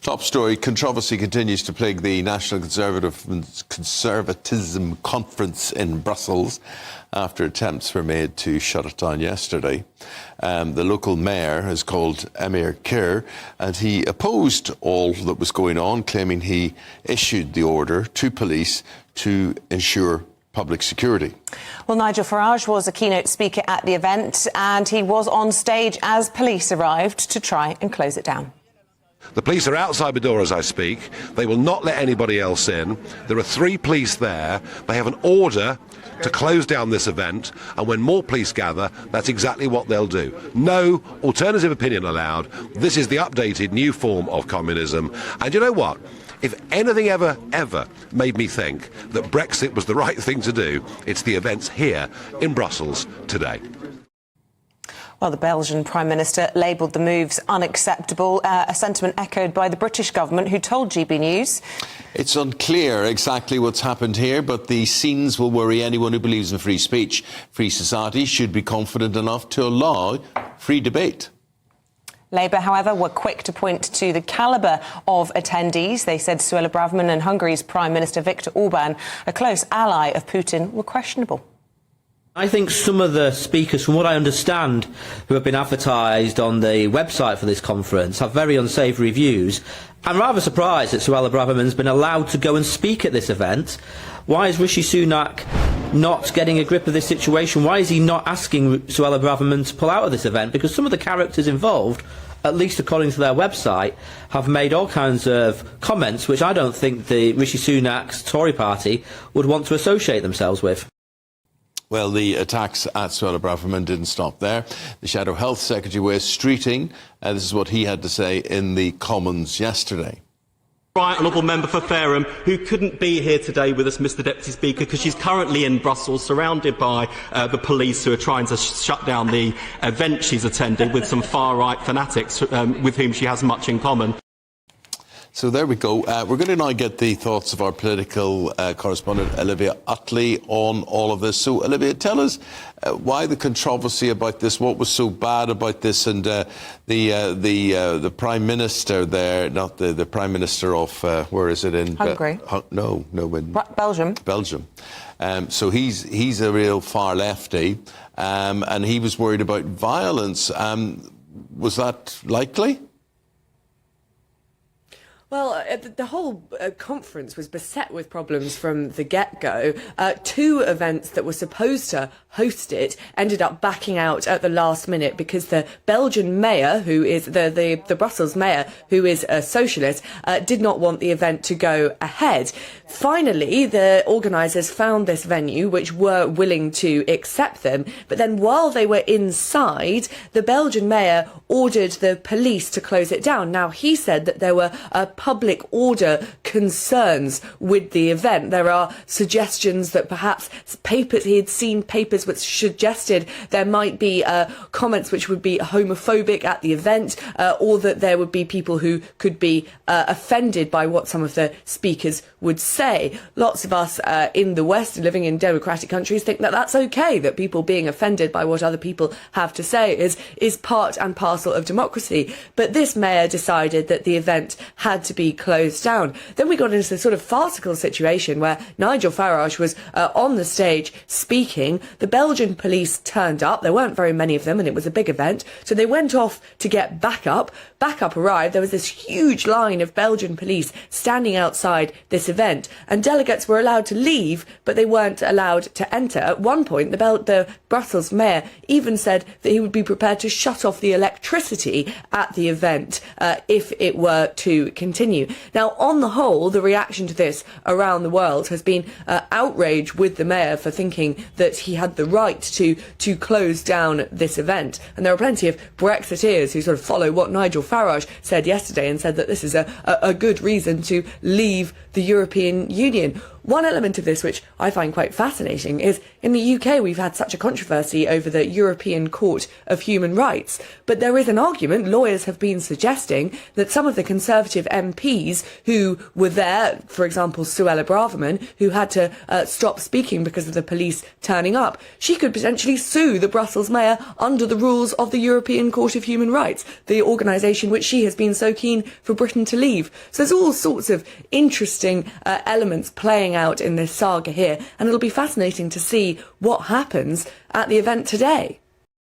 Top story, controversy continues to plague the National Conservatism Conference in Brussels after attempts were made to shut it down yesterday. The local mayor is called Emir Kir, and he opposed all that was going on, claiming he issued the order to police to ensure public security. Well, Nigel Farage was a keynote speaker at the event, and he was on stage as police arrived to try and close it down. The police are outside the door as I speak. They will not let anybody else in. There are 3 police there. They have an order to close down this event, and when more police gather, that's exactly what they'll do. No alternative opinion allowed. This is the updated new form of communism. And you know what? If anything ever made me think that Brexit was the right thing to do, it's the events here in Brussels today. Well, the Belgian Prime Minister labelled the moves unacceptable, a sentiment echoed by the British government, who told GB News. It's unclear exactly what's happened here, but the scenes will worry anyone who believes in free speech. Free societies should be confident enough to allow free debate. Labour, however, were quick to point to the calibre of attendees. They said Suella Braverman and Hungary's Prime Minister Viktor Orban, a close ally of Putin, were questionable. I think some of the speakers, from what I understand, who have been advertised on the website for this conference, have very unsavoury views. I'm rather surprised that Suella Braverman's been allowed to go and speak at this event. Why is Rishi Sunak not getting a grip of this situation? Why is he not asking Suella Braverman to pull out of this event? Because some of the characters involved, at least according to their website, have made all kinds of comments which I don't think the Rishi Sunak's Tory party would want to associate themselves with. Well, the attacks at Suella Braverman didn't stop there. The Shadow Health Secretary was streeting. This is what he had to say in the Commons yesterday. Right, Honourable Member for Fareham, who couldn't be here today with us, Mr Deputy Speaker, because she's currently in Brussels, surrounded by the police who are trying to shut down the event she's attended with some far-right fanatics with whom she has much in common. So there we go. We're going to now get the thoughts of our political correspondent, Olivia Utley, on all of this. So, Olivia, tell us why the controversy about this, what was so bad about this, and the Prime Minister there, not the Prime Minister of, where is it in? Hungary. No, in Belgium. Belgium. So he's a real far lefty, and he was worried about violence. Was that likely? Well, the whole conference was beset with problems from the get-go. 2 events that were supposed to host it ended up backing out at the last minute because the Belgian mayor, who is the Brussels mayor, who is a socialist, did not want the event to go ahead. Finally, the organisers found this venue which were willing to accept them, but then while they were inside, the Belgian mayor ordered the police to close it down. Now, he said that there were public order concerns with the event. There are suggestions that perhaps he had seen papers which suggested there might be comments which would be homophobic at the event, or that there would be people who could be offended by what some of the speakers would say. Lots of us in the West, living in democratic countries, think that that's okay, that people being offended by what other people have to say is part and parcel of democracy. But this mayor decided that the event had to be closed down. Then we got into this sort of farcical situation where Nigel Farage was on the stage speaking. The Belgian police turned up. There weren't very many of them, and it was a big event. So they went off to get backup. Backup arrived. There was this huge line of Belgian police standing outside this event, and delegates were allowed to leave, but they weren't allowed to enter. At one point, the Brussels mayor even said that he would be prepared to shut off the electricity at the event if it were to continue. Now, on the whole, the reaction to this around the world has been outrage with the mayor for thinking that he had the right to close down this event. And there are plenty of Brexiteers who sort of follow what Nigel Farage said yesterday and said that this is a good reason to leave the European Union. one element of this which I find quite fascinating is in the UK we've had such a controversy over the European Court of Human Rights, but there is an argument, lawyers have been suggesting, that some of the Conservative MPs who were there, for example Suella Braverman, who had to stop speaking because of the police turning up, she could potentially sue the Brussels mayor under the rules of the European Court of Human Rights, the organisation which she has been so keen for Britain to leave. So there's all sorts of interesting elements playing out in this saga here, and it'll be fascinating to see what happens at the event today.